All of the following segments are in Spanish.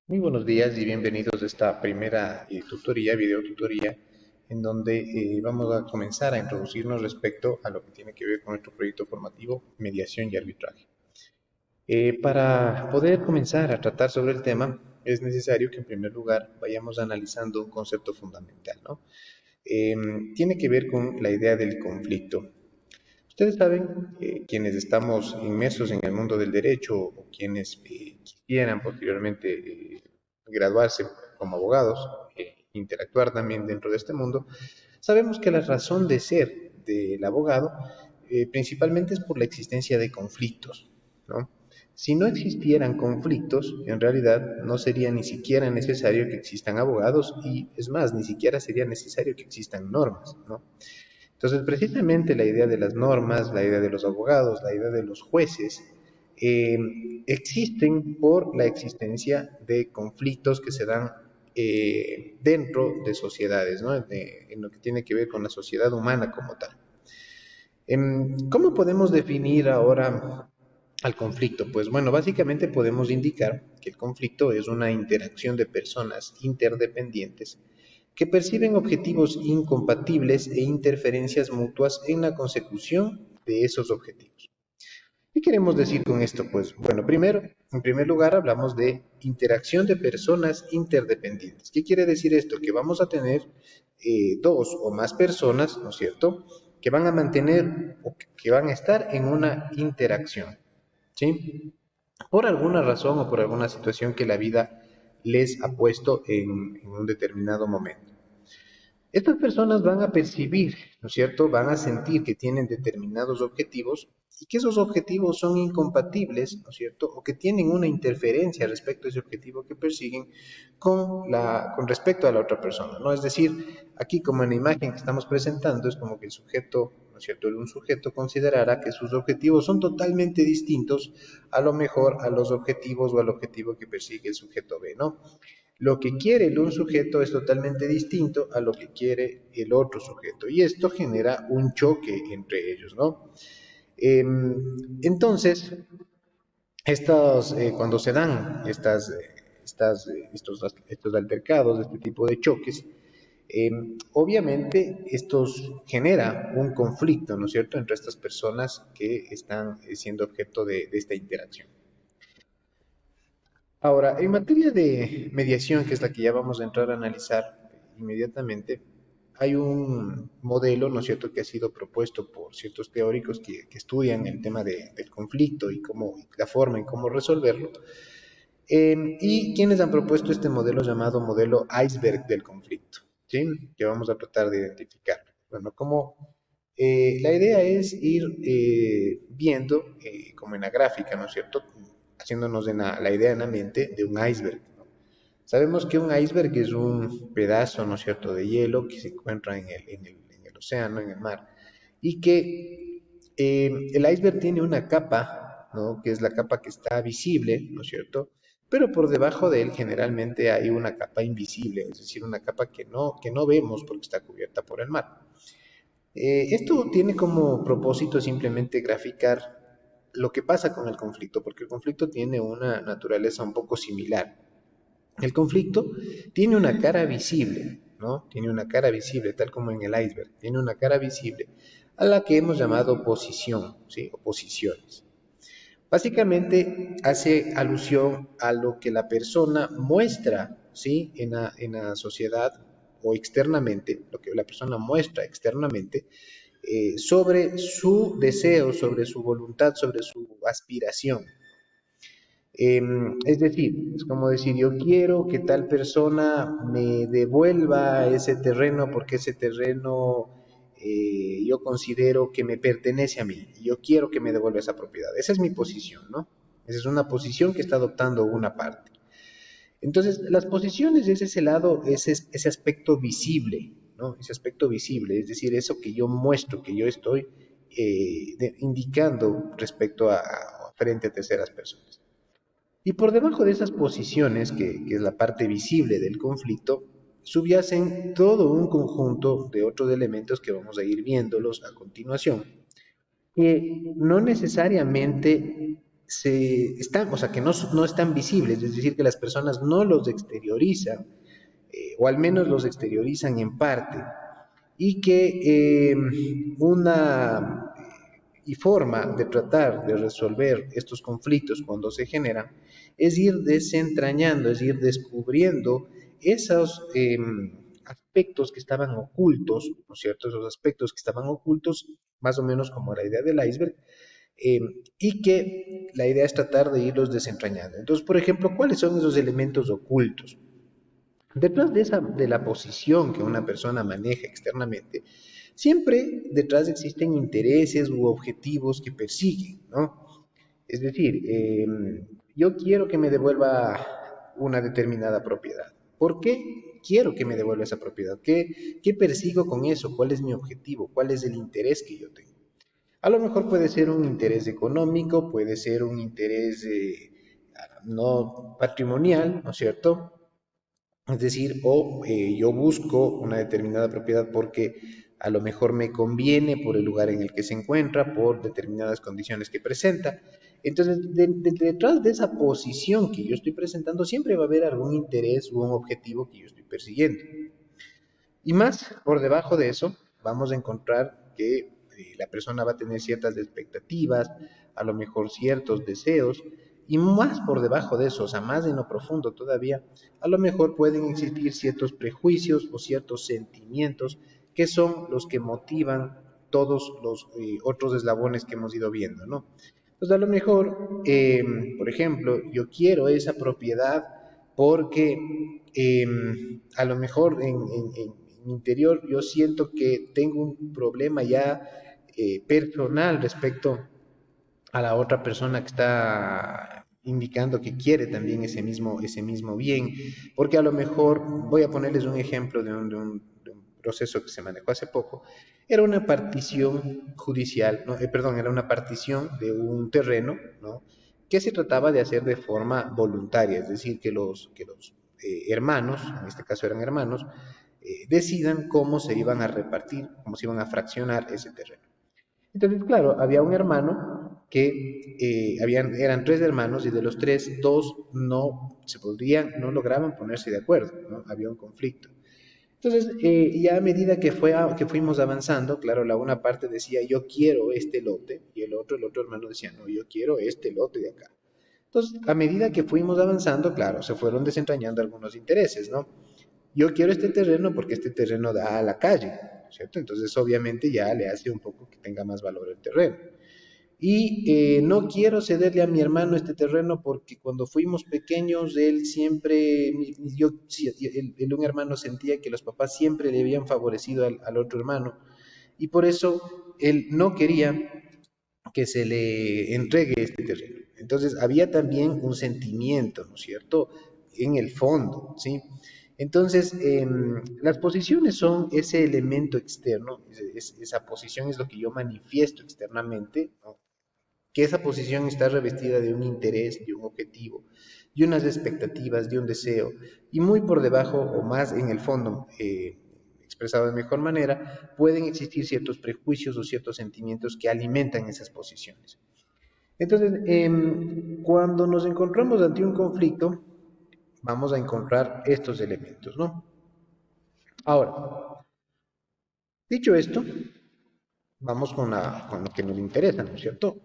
Muy buenos días y bienvenidos a esta primera video tutoría, en donde vamos a comenzar a introducirnos respecto a lo que tiene que ver con nuestro proyecto formativo, mediación y arbitraje. Para poder comenzar a tratar sobre el tema, es necesario que en primer lugar vayamos analizando un concepto fundamental, ¿no? Tiene que ver con la idea del conflicto. Ustedes saben, quienes estamos inmersos en el mundo del derecho o quienes quisieran posteriormente graduarse como abogados, interactuar también dentro de este mundo, sabemos que la razón de ser del abogado principalmente es por la existencia de conflictos, ¿no? Si no existieran conflictos, en realidad no sería ni siquiera necesario que existan abogados y es más, ni siquiera sería necesario que existan normas, ¿no? Entonces, precisamente la idea de las normas, la idea de los abogados, la idea de los jueces, eh, existen por la existencia de conflictos que se dan dentro de sociedades, ¿no? En lo que tiene que ver con la sociedad humana como tal. ¿Cómo podemos definir ahora al conflicto? Pues bueno, básicamente podemos indicar que el conflicto es una interacción de personas interdependientes que perciben objetivos incompatibles e interferencias mutuas en la consecución de esos objetivos. ¿Qué queremos decir con esto? Pues bueno, primero, en primer lugar, hablamos de interacción de personas interdependientes. ¿Qué quiere decir esto? Que vamos a tener dos o más personas, ¿no es cierto?, que van a mantener o que van a estar en una interacción, ¿sí? Por alguna razón o por alguna situación que la vida les ha puesto en un determinado momento. Estas personas van a percibir, ¿no es cierto? Van a sentir que tienen determinados objetivos y que esos objetivos son incompatibles, ¿no es cierto? O que tienen una interferencia respecto a ese objetivo que persiguen con respecto a la otra persona, ¿no? Es decir, aquí como en la imagen que estamos presentando, es como que el sujeto, ¿no es cierto? Un sujeto considerará que sus objetivos son totalmente distintos a lo mejor a los objetivos o al objetivo que persigue el sujeto B, ¿no? Lo que quiere el un sujeto es totalmente distinto a lo que quiere el otro sujeto y esto genera un choque entre ellos, ¿no? Eh, entonces, cuando se dan estos altercados, este tipo de choques, obviamente estos genera un conflicto, ¿no es cierto?, entre estas personas que están siendo objeto de esta interacción. Ahora, en materia de mediación, que es la que ya vamos a entrar a analizar inmediatamente, hay un modelo, ¿no es cierto?, que ha sido propuesto por ciertos teóricos que estudian el tema del conflicto y la forma en cómo resolverlo, y quienes han propuesto este modelo llamado modelo iceberg del conflicto, ¿sí?, que vamos a tratar de identificar. Bueno, la idea es ir viendo, como en la gráfica, ¿no es cierto?, haciéndonos la idea en la mente de un iceberg, ¿no? Sabemos que un iceberg es un pedazo, ¿no es cierto?, de hielo que se encuentra en el océano, en el mar, y que el iceberg tiene una capa, ¿no?, que es la capa que está visible, ¿no es cierto?, pero por debajo de él generalmente hay una capa invisible, es decir, una capa que no vemos porque está cubierta por el mar. Esto tiene como propósito simplemente graficar lo que pasa con el conflicto, porque el conflicto tiene una naturaleza un poco similar. El conflicto tiene una cara visible, ¿no? Tiene una cara visible, tal como en el iceberg, tiene una cara visible a la que hemos llamado posición, ¿sí? O posiciones. Básicamente hace alusión a lo que la persona muestra, ¿sí?, en la sociedad o externamente, lo que la persona muestra externamente, sobre su deseo, sobre su voluntad, sobre su aspiración. Es decir, es como decir, yo quiero que tal persona me devuelva ese terreno porque ese terreno yo considero que me pertenece a mí. Y yo quiero que me devuelva esa propiedad. Esa es mi posición, ¿no? Esa es una posición que está adoptando una parte. Entonces, las posiciones es ese lado, ese aspecto visible, ¿no? Ese aspecto visible, es decir, eso que yo muestro, que yo estoy indicando respecto frente a terceras personas. Y por debajo de esas posiciones, que es la parte visible del conflicto, subyacen todo un conjunto de otros elementos que vamos a ir viéndolos a continuación, que no necesariamente o sea, que no están visibles, es decir, que las personas no los exteriorizan, o al menos los exteriorizan en parte, y que una y forma de tratar de resolver estos conflictos cuando se generan es ir desentrañando, es ir descubriendo esos aspectos que estaban ocultos, ¿no es cierto? Esos aspectos que estaban ocultos, más o menos como la idea del iceberg, eh, y que la idea es tratar de irlos desentrañando. Entonces, por ejemplo, ¿cuáles son esos elementos ocultos? Detrás de la posición que una persona maneja externamente, siempre detrás existen intereses u objetivos que persiguen, ¿no? Es decir, yo quiero que me devuelva una determinada propiedad. ¿Por qué quiero que me devuelva esa propiedad? ¿Qué persigo con eso? ¿Cuál es mi objetivo? ¿Cuál es el interés que yo tengo? A lo mejor puede ser un interés económico, puede ser un interés no patrimonial, ¿no es cierto? Es decir, yo busco una determinada propiedad porque a lo mejor me conviene por el lugar en el que se encuentra, por determinadas condiciones que presenta. Entonces, detrás de esa posición que yo estoy presentando, siempre va a haber algún interés u un objetivo que yo estoy persiguiendo. Y más por debajo de eso, vamos a encontrar que la persona va a tener ciertas expectativas, a lo mejor ciertos deseos, y más por debajo de eso, o sea, más en lo profundo todavía, a lo mejor pueden existir ciertos prejuicios o ciertos sentimientos que son los que motivan todos los otros eslabones que hemos ido viendo, ¿no? Pues a lo mejor, por ejemplo, yo quiero esa propiedad porque a lo mejor en mi interior yo siento que tengo un problema ya personal respecto a la otra persona que está indicando que quiere también ese mismo bien, porque a lo mejor, voy a ponerles un ejemplo de un proceso que se manejó hace poco, era una partición judicial, no, perdón, era una partición de un terreno, ¿no? Que se trataba de hacer de forma voluntaria, es decir, que los hermanos, en este caso eran hermanos, decidan cómo se iban a repartir, cómo se iban a fraccionar ese terreno. Entonces, claro, había un hermano que eran tres hermanos y de los tres, dos no lograban ponerse de acuerdo, ¿no? Había un conflicto. Entonces, ya a medida que fuimos avanzando, claro, la una parte decía, yo quiero este lote, y el otro hermano decía, no, yo quiero este lote de acá. Entonces, a medida que fuimos avanzando, claro, se fueron desentrañando algunos intereses, ¿no? Yo quiero este terreno porque este terreno da a la calle, ¿cierto? Entonces, obviamente ya le hace un poco que tenga más valor el terreno. Y no quiero cederle a mi hermano este terreno porque cuando fuimos pequeños, él siempre, yo, sí, un hermano sentía que los papás siempre le habían favorecido al otro hermano y por eso él no quería que se le entregue este terreno. Entonces había también un sentimiento, ¿no es cierto?, en el fondo, ¿sí? Entonces, las posiciones son ese elemento externo, esa posición es lo que yo manifiesto externamente, ¿no? Que esa posición está revestida de un interés, de un objetivo, de unas expectativas, de un deseo, y muy por debajo o más en el fondo, expresado de mejor manera, pueden existir ciertos prejuicios o ciertos sentimientos que alimentan esas posiciones. Entonces, cuando nos encontramos ante un conflicto, vamos a encontrar estos elementos, ¿no? Ahora, dicho esto, vamos con lo que nos interesa, ¿no es cierto?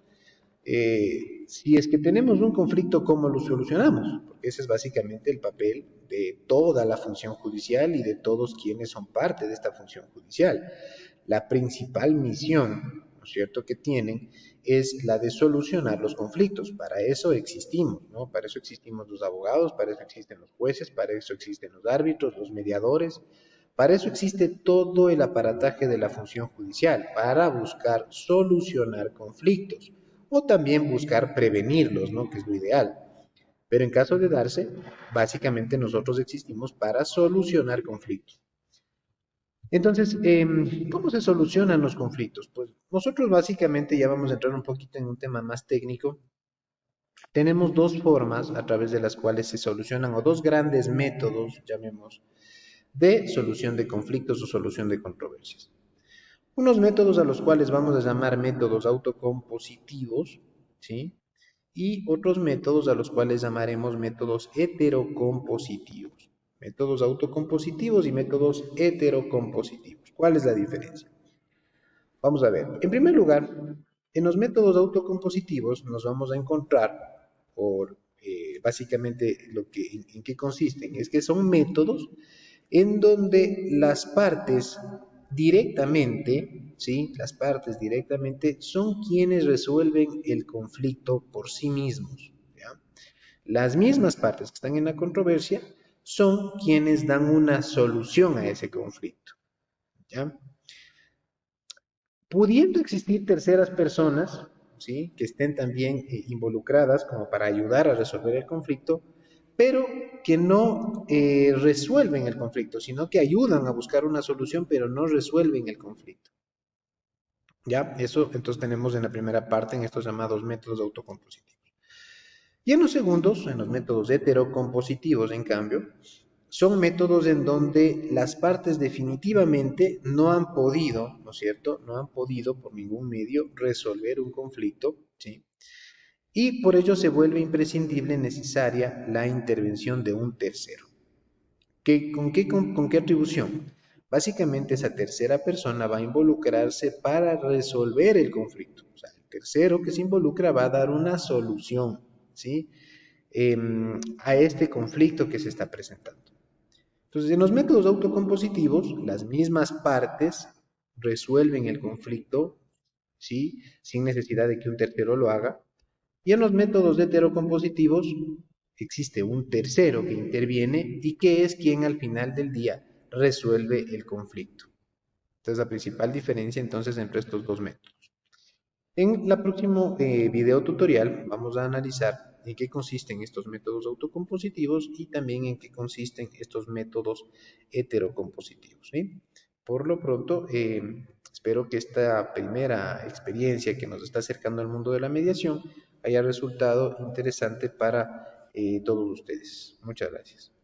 Si es que tenemos un conflicto, ¿cómo lo solucionamos? Porque ese es básicamente el papel de toda la función judicial y de todos quienes son parte de esta función judicial. La principal misión, ¿no es cierto?, que tienen es la de solucionar los conflictos. Para eso existimos, ¿no? Para eso existimos los abogados, para eso existen los jueces, para eso existen los árbitros, los mediadores. Para eso existe todo el aparataje de la función judicial, para buscar solucionar conflictos o también buscar prevenirlos, ¿no? Que es lo ideal. Pero en caso de darse, básicamente nosotros existimos para solucionar conflictos. Entonces, ¿cómo se solucionan los conflictos? Pues nosotros básicamente ya vamos a entrar un poquito en un tema más técnico. Tenemos dos formas a través de las cuales se solucionan, o dos grandes métodos, llamemos, de solución de conflictos o solución de controversias. Unos métodos a los cuales vamos a llamar métodos autocompositivos, ¿sí? y otros métodos a los cuales llamaremos métodos heterocompositivos. Métodos autocompositivos y métodos heterocompositivos. ¿Cuál es la diferencia? Vamos a ver. En primer lugar, en los métodos autocompositivos nos vamos a encontrar por básicamente en qué consisten. Es que son métodos en donde las partes directamente, ¿sí? Las partes directamente son quienes resuelven el conflicto por sí mismos, ¿ya? Las mismas partes que están en la controversia son quienes dan una solución a ese conflicto, ¿ya? Pudiendo existir terceras personas, ¿sí? Que estén también involucradas como para ayudar a resolver el conflicto, pero que no resuelven el conflicto, sino que ayudan a buscar una solución, pero no resuelven el conflicto. ¿Ya? Eso entonces tenemos en la primera parte en estos llamados métodos autocompositivos. Y en los segundos, en los métodos heterocompositivos, en cambio, son métodos en donde las partes definitivamente no han podido, ¿no es cierto? No han podido por ningún medio resolver un conflicto, ¿sí? Y por ello se vuelve imprescindible, necesaria la intervención de un tercero. ¿Con qué atribución? Básicamente esa tercera persona va a involucrarse para resolver el conflicto. O sea, el tercero que se involucra va a dar una solución, ¿sí? A este conflicto que se está presentando. Entonces, en los métodos autocompositivos, las mismas partes resuelven el conflicto, ¿sí? Sin necesidad de que un tercero lo haga. Y en los métodos heterocompositivos existe un tercero que interviene y que es quien al final del día resuelve el conflicto. Esta es la principal diferencia entonces entre estos dos métodos. En el próximo video tutorial vamos a analizar en qué consisten estos métodos autocompositivos y también en qué consisten estos métodos heterocompositivos, ¿sí? Por lo pronto, espero que esta primera experiencia que nos está acercando al mundo de la mediación haya resultado interesante para todos ustedes. Muchas gracias.